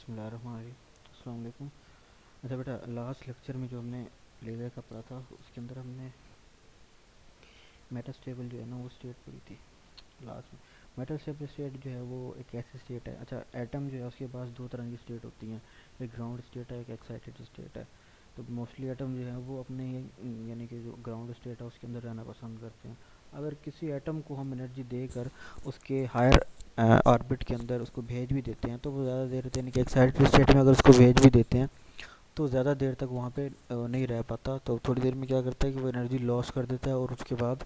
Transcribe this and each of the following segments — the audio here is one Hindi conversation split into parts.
बिस्मिल्लाहिर्रहमानिर्रहीम। अस्सलाम वालेकुम। अच्छा बेटा, लास्ट लेक्चर में जो हमने लेज़र का पढ़ा था उसके अंदर हमने मेटास्टेबल जो है ना वो स्टेट पढ़ी थी लास्ट में। मेटास्टेबल स्टेट जो है वो एक ऐसी स्टेट है। अच्छा, एटम जो है उसके पास दो तरह की स्टेट होती हैं, एक ग्राउंड स्टेट है, एक एक्साइटेड स्टेट है। तो मोस्टली एटम जो है वो अपने यानी कि जो ग्राउंड स्टेट है उसके अंदर रहना पसंद करते हैं। अगर किसी एटम को हम एनर्जी देकर उसके हायर ऑर्बिट के अंदर उसको भेज भी देते हैं तो वो ज़्यादा देर यानी कि एक्साइटेड स्टेट में अगर उसको भेज भी देते हैं तो ज़्यादा देर तक वहाँ पे नहीं रह पाता। तो थोड़ी देर में क्या करता है कि वो एनर्जी लॉस कर देता है और उसके बाद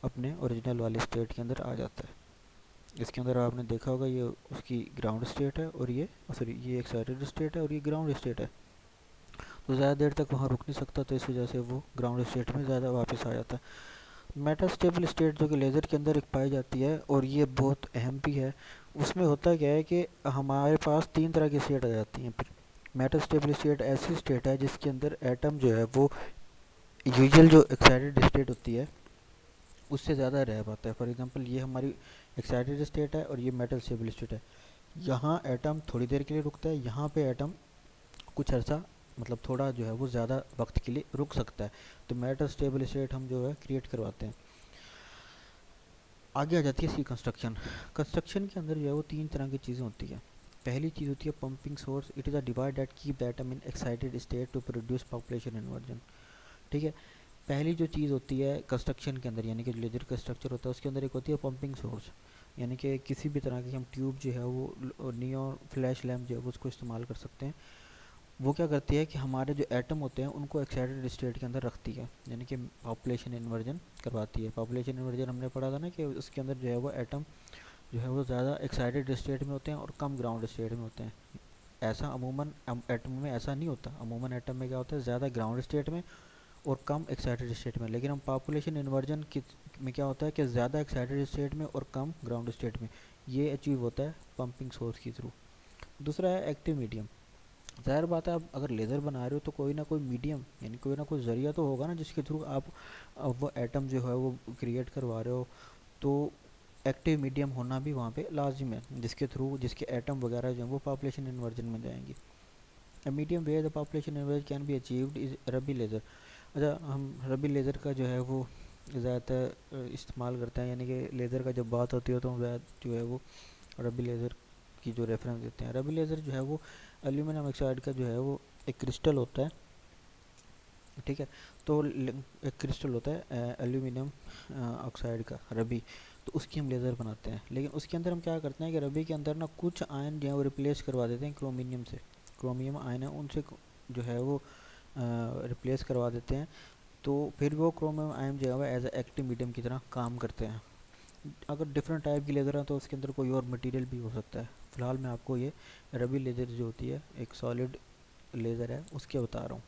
अपने ओरिजिनल वाले स्टेट के अंदर आ जाता है। इसके अंदर आपने देखा होगा ये उसकी ग्राउंड स्टेट है और ये सॉरी ये एक्साइटेड स्टेट है और ये ग्राउंड स्टेट है। तो ज़्यादा देर तक वहाँ रुक नहीं सकता, तो इस वजह से वो ग्राउंड स्टेट में ज़्यादा वापस आ जाता है। मेटास्टेबल स्टेट जो कि लेज़र के अंदर एक पाई जाती है और ये बहुत अहम भी है। उसमें होता क्या है कि हमारे पास तीन तरह की स्टेट आ जाती हैं। मेटास्टेबल स्टेट ऐसी स्टेट है जिसके अंदर एटम जो है वो यूजुअल जो एक्साइटेड स्टेट होती है उससे ज़्यादा रह पाता है। फॉर एग्जांपल ये हमारी एक्साइटेड स्टेट है और ये मेटास्टेबल स्टेट है। यहाँ एटम थोड़ी देर के लिए रुकता है, यहाँ पे एटम कुछ अर्सा मतलब थोड़ा जो है वो ज़्यादा वक्त के लिए रुक सकता है। तो मेटास्टेबल स्टेट हम जो है क्रिएट करवाते हैं। आगे आ जाती है इसकी कंस्ट्रक्शन। कंस्ट्रक्शन के अंदर जो है वो तीन तरह की चीज़ें होती हैं। पहली चीज़ होती है pumping source. It is a device that keep the atom in excited state to produce population inversion. ठीक है। पहली जो चीज़ होती है कंस्ट्रक्शन के अंदर यानी कि लेजर का स्ट्रक्चर होता है उसके अंदर एक होती है पंपिंग सोर्स। यानी कि किसी भी तरह की हम ट्यूब जो है वो नियॉन फ्लैश लैम्प जो है वो उसको इस्तेमाल कर सकते हैं। वो क्या करती है कि हमारे जो एटम होते हैं उनको एक्साइटेड स्टेट के अंदर रखती है, यानी कि पॉपुलेशन इन्वर्जन करवाती है। पॉपुलेशन इन्वर्जन हमने पढ़ा था ना कि उसके अंदर जो है वो एटम जो है वो ज़्यादा एक्साइटेड स्टेट में होते हैं और कम ग्राउंड स्टेट में होते हैं। ऐसा अमूमन एटम में ऐसा नहीं होता। अमूमन एटम में क्या होता है, ज़्यादा ग्राउंड स्टेट में और कम एक्साइटेड स्टेट में। लेकिन हम पॉपुलेशन इन्वर्जन में क्या होता है कि ज़्यादा एक्साइटेड स्टेट में और कम ग्राउंड स्टेट में। ये अचीव होता है पंपिंग सोर्स के थ्रू। दूसरा है एक्टिव मीडियम। ज़ाहिर बात है, आप अगर लेज़र बना रहे हो तो कोई ना कोई मीडियम यानी कोई ना कोई ज़रिया तो होगा ना जिसके थ्रू आप वो एटम जो है वो क्रिएट करवा रहे हो। तो एक्टिव मीडियम होना भी वहाँ पे लाजिम है जिसके थ्रू जिसके एटम वगैरह जो है वो पॉपुलेशन इन्वर्जन में जाएंगे। A medium where the population average can be achieved is rabi laser. अच्छा, हम रबी लेज़र का जो है वो ज़्यादातर इस्तेमाल करते हैं, यानी कि लेज़र का जब बात होती है तो हम ज़्यादा जो है वो रबी लेज़र की जो रेफरेंस देते हैं। रबी लेज़र जो है वो एल्यूमिनियम ऑक्साइड का जो है वो एक क्रिस्टल होता है। ठीक है। तो एक क्रिस्टल होता है एल्यूमिनियम ऑक्साइड का रबी। तो उसकी हम लेज़र बनाते हैं, लेकिन उसके अंदर हम क्या करते हैं कि रबी के अंदर ना कुछ आयन जो है वो रिप्लेस करवा देते हैं क्रोमिनियम से। क्रोमियम आयन है उनसे जो है वो रिप्लेस करवा देते हैं। तो फिर वो क्रोमियम आयन जो है वो एज ए एक्टिव मीडियम की तरह काम करते हैं। अगर डिफरेंट टाइप की लेज़र है तो उसके अंदर कोई और मटेरियल भी हो सकता है। फ़िलहाल मैं आपको ये रबी लेज़र जो होती है एक सॉलिड लेज़र है उसके बता रहा हूँ।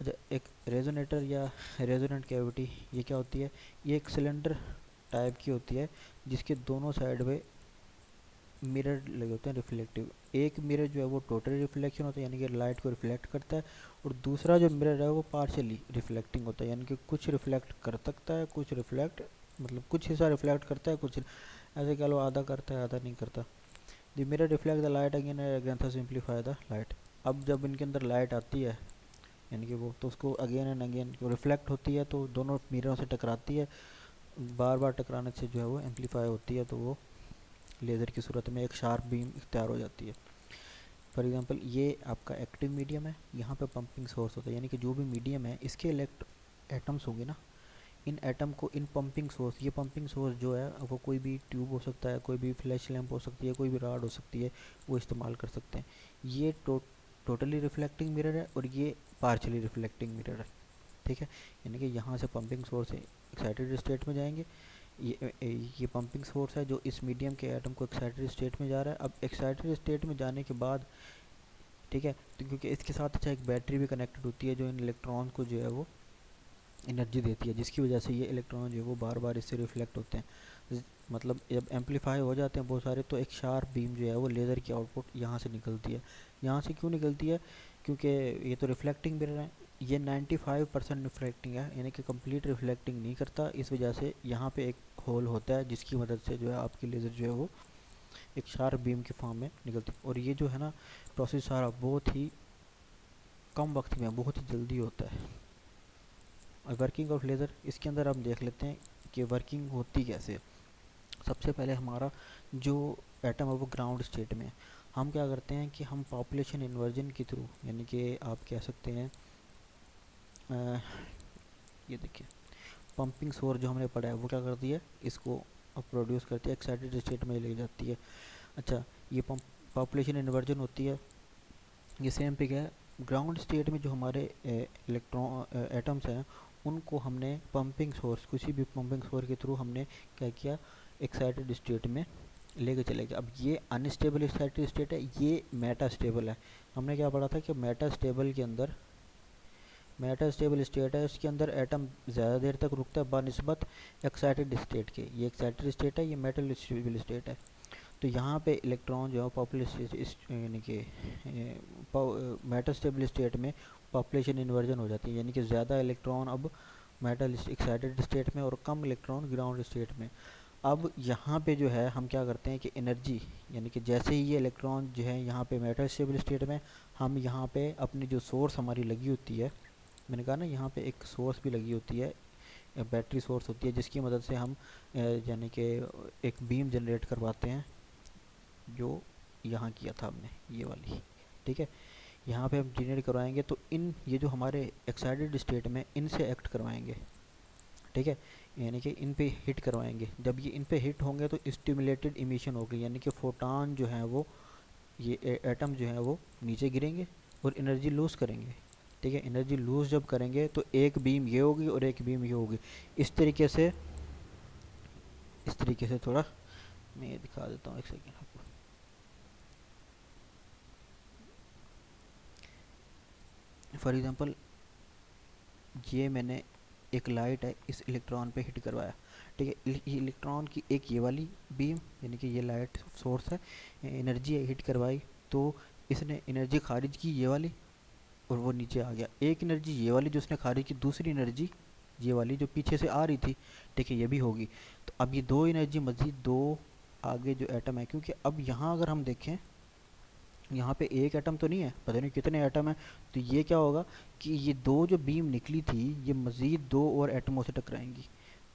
अच्छा, एक रेजोनेटर या रेजोनेंट कैविटी ये क्या होती है, ये एक सिलेंडर टाइप की होती है जिसके दोनों साइड पे मिरर लगे होते हैं रिफ्लेक्टिव। एक मिरर जो है वो टोटल रिफ्लेक्शन होता है यानी कि लाइट को रिफ्लेक्ट करता है, और दूसरा जो मिरर है वो पार्शियली रिफ्लेक्टिंग होता है यानी कि कुछ रिफ्लेक्ट कर सकता है, कुछ रिफ्लेक्ट मतलब कुछ हिस्सा रिफ्लेक्ट करता है, कुछ ऐसे कह लो आधा करता है आधा नहीं करता। The mirror reflect the light again again to simplify the light. अब जब इनके अंदर लाइट आती है यानी कि वो तो उसको अगेन एंड अगेन रिफ्लेक्ट होती है तो दोनों मिररों से टकराती है। बार बार टकराने से जो है वो एम्पलीफाई होती है, तो वो लेज़र की सूरत में एक शार्प बीम तैयार हो जाती है। फॉर एग्जांपल ये आपका एक्टिव मीडियम है, यहाँ पे पंपिंग सोर्स होता है यानी कि जो भी मीडियम है इसके एटम्स होंगे ना, इन एटम को इन पंपिंग सोर्स, ये पंपिंग सोर्स जो है वो कोई भी ट्यूब हो सकता है, कोई भी फ्लैश लैम्प हो सकती है, कोई भी रॉड हो सकती है, वो इस्तेमाल कर सकते हैं। ये टोटली रिफ्लेक्टिंग मिरर है और ये पार्शली रिफ्लेक्टिंग मिरर है। ठीक है। यानी कि यहाँ से पंपिंग सोर्स एक्साइटेड स्टेट में जाएंगे। ये पंपिंग सोर्स है जो इस मीडियम के एटम को एक्साइटेड स्टेट में जा रहा है। अब एक्साइटेड स्टेट में जाने के बाद ठीक है, तो क्योंकि इसके साथ अच्छा एक बैटरी भी कनेक्टेड होती है जो इन इलेक्ट्रॉन को जो है वो एनर्जी देती है, जिसकी वजह से ये इलेक्ट्रॉन जो है वो बार बार इससे रिफ्लेक्ट होते हैं। मतलब जब एम्पलीफाई हो जाते हैं बहुत सारे तो एक शार्प बीम जो है वो लेज़र की आउटपुट यहाँ से निकलती है। यहाँ से क्यों निकलती है, क्योंकि ये तो रिफ्लेक्टिंग मिरर है, ये 95% रिफ्लेक्टिंग है यानी कि कंप्लीट रिफ्लेक्टिंग नहीं करता। इस वजह से यहाँ पे एक होल होता है जिसकी मदद से जो है आपकी लेज़र जो है वो एक शार्प बीम की फॉर्म में निकलती है। और ये जो है ना प्रोसेस सारा बहुत ही कम वक्त में बहुत ही जल्दी होता है। वर्किंग ऑफ लेज़र, इसके अंदर हम देख लेते हैं कि वर्किंग होती कैसे है। सबसे पहले हमारा जो एटम है वो ग्राउंड स्टेट में है। हम क्या करते हैं कि हम पॉपुलेशन इन्वर्जन के थ्रू, यानी कि आप कह सकते हैं ये देखिए पंपिंग सोर्स जो हमने पढ़ा है वो क्या करती है, इसको प्रोड्यूस करती है, एक्साइटेड स्टेट में ले जाती है। अच्छा, ये पॉपुलेशन इन्वर्जन होती है, ये सेम पे क्या है, ग्राउंड स्टेट में जो हमारे इलेक्ट्रॉन एटम्स हैं उनको हमने पंपिंग सोर्स, किसी भी पंपिंग सोर्स के थ्रू हमने क्या किया, एक्साइटेड स्टेट में लेके चले गए। अब ये अनस्टेबल एक्साइटेड स्टेट है, ये मेटा स्टेबल है। हमने क्या पढ़ा था कि मेटा स्टेबल के अंदर, मेटा स्टेबल स्टेट है उसके अंदर एटम ज़्यादा देर तक रुकता है बनिस्बत एक्साइटेड स्टेट के। ये एक्साइटेड स्टेट है, ये मेटल स्टेबल स्टेट है। तो यहाँ पे इलेक्ट्रॉन जो है पॉपुलेशन यानी कि मेटल स्टेबल स्टेट में पॉपुलेशन इन्वर्जन हो जाती है, यानी कि ज़्यादा इलेक्ट्रॉन अब मेटल एक्साइटेड स्टेट में और कम इलेक्ट्रॉन ग्राउंड स्टेट में। अब यहाँ पे जो है हम क्या करते हैं कि एनर्जी, यानी कि जैसे ही ये इलेक्ट्रॉन जो है यहाँ पे मेटल स्टेबल स्टेट में, हम यहाँ पे अपनी जो सोर्स हमारी लगी होती है, मैंने कहा ना यहाँ पे एक सोर्स भी लगी होती है, बैटरी सोर्स होती है जिसकी मदद से हम यानी कि एक बीम जनरेट करवाते हैं, जो यहाँ किया था हमने ये वाली, ठीक है। यहाँ पे हम जनरेट करवाएंगे तो इन ये जो हमारे एक्साइटेड स्टेट में इनसे एक्ट करवाएंगे, ठीक है, यानी कि इन पे हिट करवाएंगे। जब ये इन पे हिट होंगे तो स्टिमुलेटेड इमिशन होगी, यानी कि फोटॉन जो है वो, ये एटम जो है वो नीचे गिरेंगे और एनर्जी लूज़ करेंगे, ठीक है। एनर्जी लूज़ जब करेंगे तो एक बीम ये होगी और एक बीम ये होगी। इस तरीके से, इस तरीके से थोड़ा मैं ये दिखा देता हूँ, एक सेकेंड आपको। फॉर एग्ज़ाम्पल ये मैंने एक लाइट है इस इलेक्ट्रॉन पे हिट करवाया, ठीक है। इलेक्ट्रॉन की एक ये वाली बीम, यानी कि ये लाइट सोर्स है, एनर्जी हिट करवाई तो इसने एनर्जी खारिज की ये वाली और वो नीचे आ गया। एक एनर्जी ये वाली जो उसने खारिज की, दूसरी एनर्जी ये वाली जो पीछे से आ रही थी, ठीक है, ये भी होगी। तो अब ये दो एनर्जी मजीद दो आगे जो एटम है, क्योंकि अब यहाँ अगर हम देखें यहाँ पे एक एटम तो नहीं है, पता नहीं कितने एटम है। तो ये क्या होगा कि ये दो जो बीम निकली थी ये मज़ीद दो और एटमों से टकराएंगी,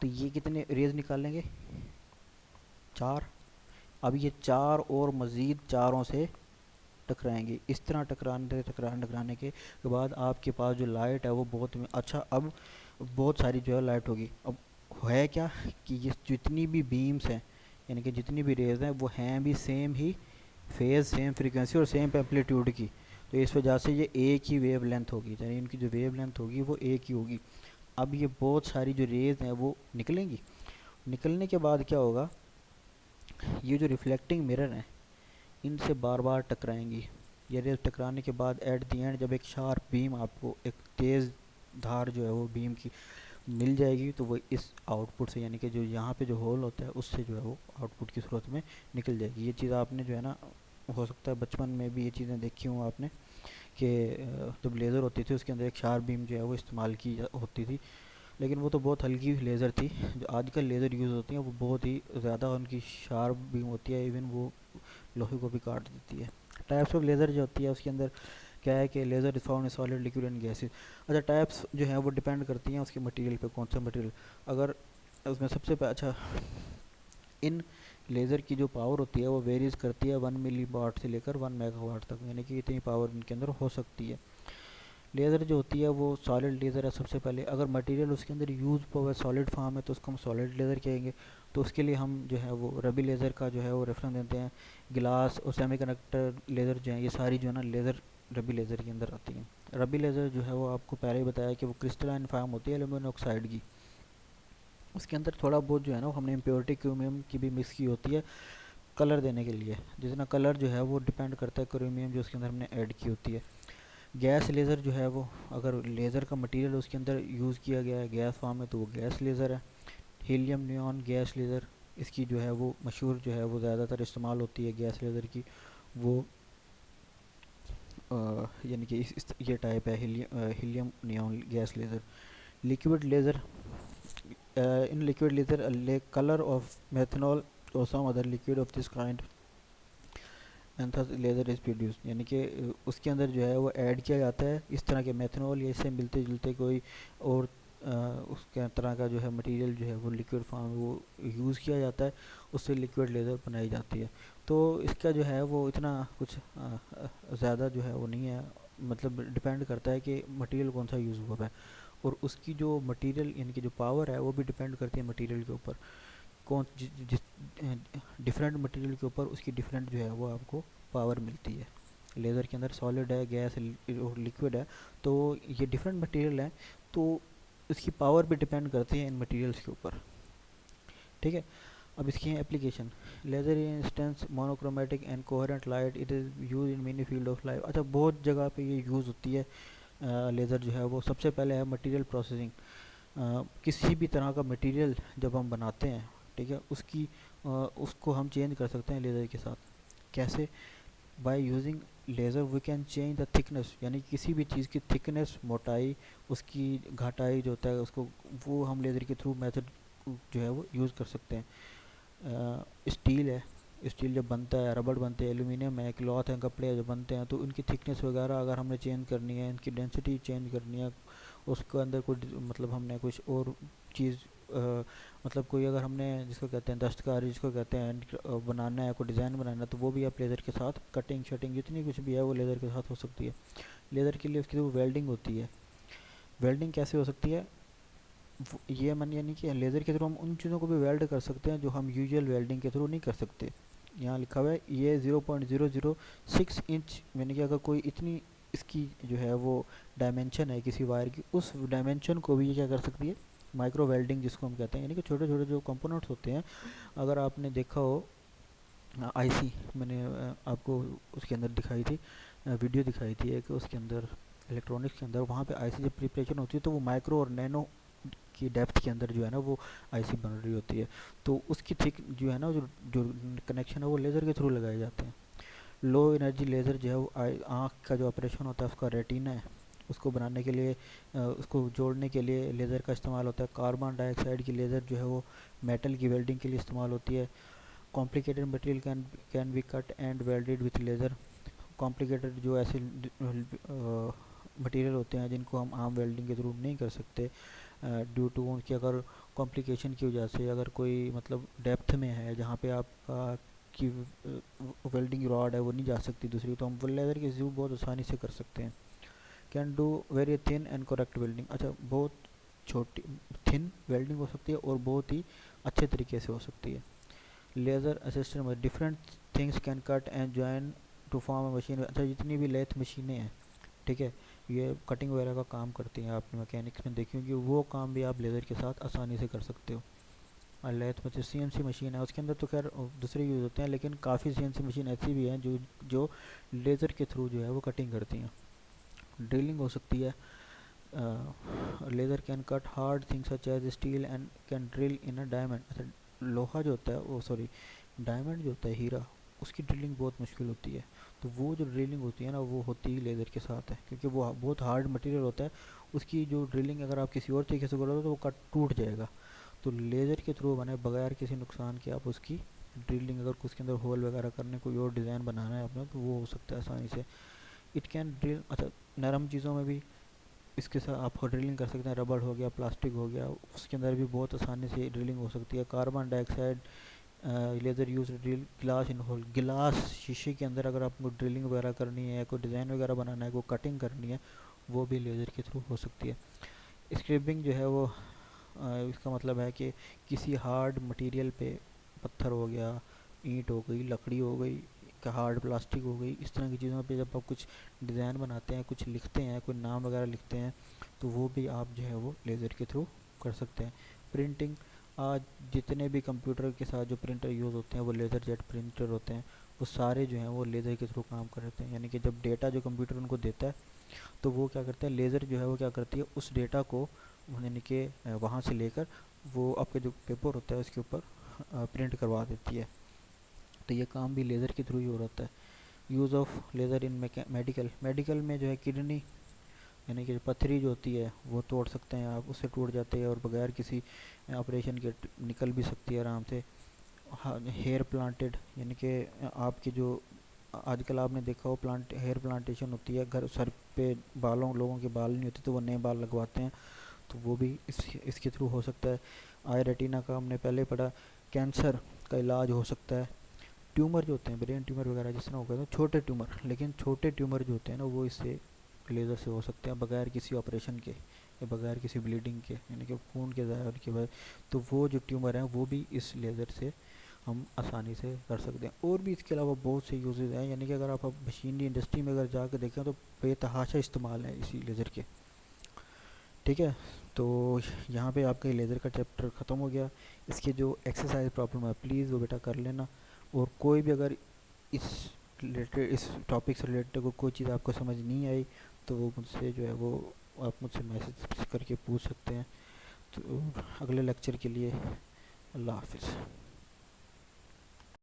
तो ये कितने रेज निकालेंगे, चार। अब ये चार और मज़ीद चारों से टकराएंगे। इस तरह टकराने टकराने टकराने के बाद आपके पास जो लाइट है वो बहुत अच्छा, अब बहुत सारी जो है लाइट होगी। अब है क्या कि ये जितनी भी बीम्स हैं, यानी कि जितनी भी रेज हैं वो हैं भी सेम ही फेज़, सेम फ्रीक्वेंसी और सेम एम्पलीट्यूड की। तो इस वजह से ये एक ही वेव लेंथ होगी, यानी इनकी जो वेव लेंथ होगी वो एक ही होगी। अब ये बहुत सारी जो रेज हैं वो निकलेंगी। निकलने के बाद क्या होगा, ये जो रिफ्लेक्टिंग मिरर हैं इनसे बार बार टकराएंगी। ये रेज टकराने के बाद एट दी एंड जब एक शार्प बीम, आपको एक तेज़ धार जो है वो बीम की मिल जाएगी, तो वो इस आउटपुट से, यानी कि जो यहाँ पे जो होल होता है उससे जो है वो आउटपुट की सूरत में निकल जाएगी। ये चीज़ आपने जो है ना, हो सकता है बचपन में भी ये चीज़ें देखी हूँ आपने, कि जब लेज़र होती थी उसके अंदर एक शार्प बीम जो है वो इस्तेमाल की होती थी, लेकिन वो तो बहुत हल्की लेज़र थी। जो आजकल लेज़र यूज़ होती हैं वो बहुत ही ज़्यादा उनकी शार्प बीम होती है, इवन वो लोहे को भी काट देती है। टाइप्स ऑफ लेज़र जो होती है उसके अंदर क्या है कि laser is found in solid, liquid and gases. अच्छा, टाइप्स जो है वो डिपेंड करती हैं उसके मटेरियल पे, कौन सा मटेरियल। अगर उसमें सबसे अच्छा, इन लेज़र की जो पावर होती है वो वेरीज करती है 1 मिली वाट से लेकर 1 मेगावाट तक, यानी कि इतनी पावर इनके अंदर हो सकती है। लेज़र जो होती है वो सॉलिड लेज़र है सबसे पहले। अगर मटेरियल उसके अंदर यूज़ हुआ सॉलिड फॉर्म है तो उसको हम सॉलिड लेज़र कहेंगे। तो उसके लिए हम जो है वो रबी लेज़र का जो है वो रेफरेंस देते हैं। गिलास और सेमीकंडक्टर लेज़र जो है ये सारी जो है ना लेज़र रबी लेज़र के अंदर आती हैं। रबी लेज़र जो है वो आपको पहले ही बताया कि वो क्रिस्टलाइन फॉर्म होती है एल्यूमिनियम ऑक्साइड की। उसके अंदर थोड़ा बहुत जो है ना हमने इम्प्योरिटी क्रोमियम की भी मिक्स की होती है कलर देने के लिए, जितना कलर जो है वो डिपेंड करता है क्रोमियम जो उसके अंदर हमने ऐड की होती है। गैस लेज़र जो है वो, अगर लेज़र का मटेरियल उसके अंदर यूज़ किया गया है गैस फॉर्म में तो वो गैस लेज़र है। हीलियम नियॉन गैस लेज़र, इसकी जो है वो मशहूर जो है वो ज़्यादातर इस्तेमाल होती है गैस लेज़र की। वो यानी कि ये टाइप है helium neon gas laser. Liquid laser, in liquid laser colour of methanol और some other liquid of this kind and thus laser is produce, यानी कि उसके अंदर जो है वो ऐड किया जाता है इस तरह के मेथनॉल या इससे मिलते जुलते कोई और उसके तरह का जो है मटेरियल जो है वो लिक्विड फॉर्म वो यूज़ किया जाता है, उससे लिक्विड लेज़र बनाई जाती है। तो इसका जो है वो इतना कुछ ज़्यादा जो है वो नहीं है, मतलब डिपेंड करता है कि मटेरियल कौन सा यूज़ हुआ है, और उसकी जो मटेरियल यानी कि जो पावर है वो भी डिपेंड करती है मटेरियल के ऊपर। कौन जिस डिफरेंट मटेरियल के ऊपर उसकी डिफरेंट जो है वो आपको पावर मिलती है। लेज़र के अंदर सॉलिड है, गैस और लिक्विड है, तो ये डिफरेंट मटेरियल है, तो इसकी पावर भी डिपेंड करती है इन मटेरियल्स के ऊपर। ठीक है, अब इसकी application, laser instance monochromatic and coherent light, it is use in many field of life. अच्छा, बहुत जगह पे ये यूज़ होती है लेज़र जो है वो। सबसे पहले है मटेरियल प्रोसेसिंग। किसी भी तरह का मटेरियल जब हम बनाते हैं, ठीक है, उसको हम चेंज कर सकते हैं लेज़र के साथ। कैसे? By using laser we can change the thickness, यानी किसी भी चीज़ की थिकनेस, मोटाई, उसकी घटाई जो होता है उसको, वो हम लेज़र के थ्रू मेथड जो है वो यूज़ कर सकते हैं। स्टील है, स्टील जब बनता है, रबड़ बनते हैं, एल्यूमिनियम है, क्लॉथ है, कपड़े जब बनते हैं, तो उनकी थिकनेस वगैरह अगर हमने चेंज करनी है, इनकी डेंसिटी चेंज करनी है, उसके अंदर कुछ मतलब हमने कुछ और चीज़ मतलब कोई अगर हमने जिसको कहते हैं दस्तकारी, जिसको कहते हैं बनाना है, कोई डिज़ाइन बनाना है, तो वो भी आप लेज़र के साथ कटिंग शटिंग जितनी कुछ भी है वो लेज़र के साथ हो सकती है। लेज़र के लिए उसकी जो वेल्डिंग होती है, वेल्डिंग कैसे हो सकती है? ये मन यानी कि लेज़र के थ्रू हम उन चीज़ों को भी वेल्ड कर सकते हैं जो हम यूजुअल वेल्डिंग के थ्रू नहीं कर सकते। यहाँ लिखा हुआ है ये 0.006 इंच, यानी कि अगर कोई इतनी इसकी जो है वो डायमेंशन है किसी वायर की, उस डायमेंशन को भी ये क्या कर सकती है? माइक्रो वेल्डिंग जिसको हम कहते हैं, यानी कि छोटे छोटे जो कंपोनेंट्स होते हैं। अगर आपने देखा हो आईसी, मैंने आपको उसके अंदर दिखाई थी, वीडियो दिखाई थी एक, उसके अंदर इलेक्ट्रॉनिक्स के अंदर वहाँ पे आईसी जब प्रिपरेशन होती है तो वो माइक्रो और नैनो की डेप्थ के अंदर जो है ना वो आईसी बन रही होती है। तो उसकी थिक जो है ना, जो जो कनेक्शन है वो लेज़र के थ्रू लगाए जाते हैं। लो एनर्जी लेज़र जो है वो आँख का जो ऑपरेशन होता है उसका रेटिना है, उसको बनाने के लिए उसको जोड़ने के लिए लेज़र का इस्तेमाल होता है। कार्बन डाइऑक्साइड की लेज़र जो है वो मेटल की वेल्डिंग के लिए इस्तेमाल होती है। Complicated material can be cut and welded with laser. Complicated जो ऐसे मटेरियल होते हैं जिनको हम आम वेल्डिंग के थ्रू नहीं कर सकते, ड्यू टू उनकी अगर कॉम्प्लिकेशन की वजह से, अगर कोई मतलब डेप्थ में है जहाँ पे आपका की वेल्डिंग रॉड है वो नहीं जा सकती दूसरी, तो हम वो लेज़र के थ्रू बहुत आसानी से कर सकते हैं। Can do very thin and correct welding. अच्छा, बहुत छोटी थिन वेल्डिंग हो सकती है और बहुत ही अच्छे तरीके से हो सकती है। लेज़र असिस्टेंट में different things can cut and join to form a machine. अच्छा, जितनी भी लेथ मशीनें हैं, ठीक है, ये कटिंग वगैरह का काम करती हैं, आपने मैकेनिक्स में देखी होंगी, वो काम भी आप लेज़र के साथ आसानी से कर सकते हो। और लेथ में सीएनसी मशीन है, उसके अंदर तो खैर दूसरे यूज़ होते हैं, लेकिन काफ़ी सीएनसी मशीन ऐसी भी हैं जो लेज़र के थ्रू जो है वो कटिंग करती हैं। ड्रिलिंग हो सकती है, laser can cut hard things such as steel and can drill in a diamond. अच्छा, लोहा जो होता है वो सॉरी डायमंड जो होता है, हीरा, उसकी ड्रिलिंग बहुत मुश्किल होती है। तो वो जो ड्रिलिंग होती है ना वो होती ही लेज़र के साथ है, क्योंकि वो बहुत हार्ड मटेरियल होता है। उसकी जो ड्रिलिंग अगर आप किसी और तरीके से करोगे तो वो कट टूट जाएगा। तो लेज़र के थ्रू बने बगैर किसी नुकसान के आप उसकी ड्रिलिंग, अगर उसके अंदर होल वगैरह करने कोई और डिज़ाइन बनाना है अपना, तो वो हो सकता है आसानी से। इट कैन ड्रिल, अच्छा, नरम चीज़ों में भी इसके साथ आप ड्रिलिंग कर सकते हैं। रबड़ हो गया, प्लास्टिक हो गया, उसके अंदर भी बहुत आसानी से ड्रिलिंग हो सकती है। Carbon dioxide laser use drill glass in hole, गिलास शीशे के अंदर अगर आपको ड्रिलिंग वगैरह करनी है, कोई डिज़ाइन वगैरह बनाना है, कोई कटिंग करनी है, वो भी लेज़र के थ्रू हो सकती है। स्क्रैपिंग जो है वो इसका मतलब है कि किसी हार्ड मटेरियल पे, पत्थर हो गया, ईंट हो गई, लकड़ी हो गई, हार्ड प्लास्टिक हो गई, इस तरह की चीज़ों पे जब आप कुछ डिज़ाइन बनाते हैं, कुछ लिखते हैं, कोई नाम वगैरह लिखते हैं, तो वो भी आप जो है वो लेज़र के थ्रू कर सकते हैं। प्रिंटिंग, आज जितने भी कंप्यूटर के साथ जो प्रिंटर यूज़ होते हैं वो लेज़र जेट प्रिंटर होते हैं, वो सारे जो हैं वो लेज़र के थ्रू काम करते हैं। यानी कि जब डेटा जो कंप्यूटर उनको देता है, तो वो क्या करता है, लेज़र जो है वो क्या करती है, उस डेटा को यानी कि वहाँ से लेकर वो आपके जो पेपर होता है उसके ऊपर प्रिंट करवा देती है। तो ये काम भी लेज़र के थ्रू ही हो रहा है। Use of laser in medical, medical में जो है किडनी, यानी कि पथरी जो होती है वो तोड़ सकते हैं आप, उससे टूट जाते हैं और बगैर किसी ऑपरेशन के निकल भी सकती है आराम से। हेयर प्लांटेड, यानी कि आपकी जो आजकल आपने देखा हो हेयर प्लांटेशन होती है, घर सर पे बालों लोगों के बाल नहीं होते तो वो नए बाल लगवाते हैं, तो वो भी इसके थ्रू हो सकता है। आई रेटिना का हमने पहले पढ़ा। कैंसर का इलाज हो सकता है। ट्यूमर जो होते हैं, ब्रेन ट्यूमर वगैरह जिस तरह हो गए तो छोटे ट्यूमर, लेकिन छोटे ट्यूमर जो होते हैं ना वो इससे लेज़र से हो सकते हैं बगैर किसी ऑपरेशन के या बगैर किसी ब्लीडिंग के, यानी कि खून के ज़ाया के बाद। तो वो जो ट्यूमर हैं वो भी इस लेज़र से हम आसानी से कर सकते हैं। और भी इसके अलावा बहुत से यूजेस हैं, यानी कि अगर आप मशीनरी इंडस्ट्री में अगर जाकर देखें तो बेतहाशा इस्तेमाल है इसी लेज़र के। ठीक है, तो यहाँ पे आपका लेज़र का चैप्टर ख़त्म हो गया। इसके जो एक्सरसाइज प्रॉब्लम है प्लीज़ वो बेटा कर लेना। और कोई भी अगर इस रिलेटेड इस टॉपिक से रिलेटेड कोई चीज़ आपको समझ नहीं आई तो वो मुझसे जो है वो आप मुझसे मैसेज करके पूछ सकते हैं। तो अगले लेक्चर के लिए अल्लाह हाफिज़।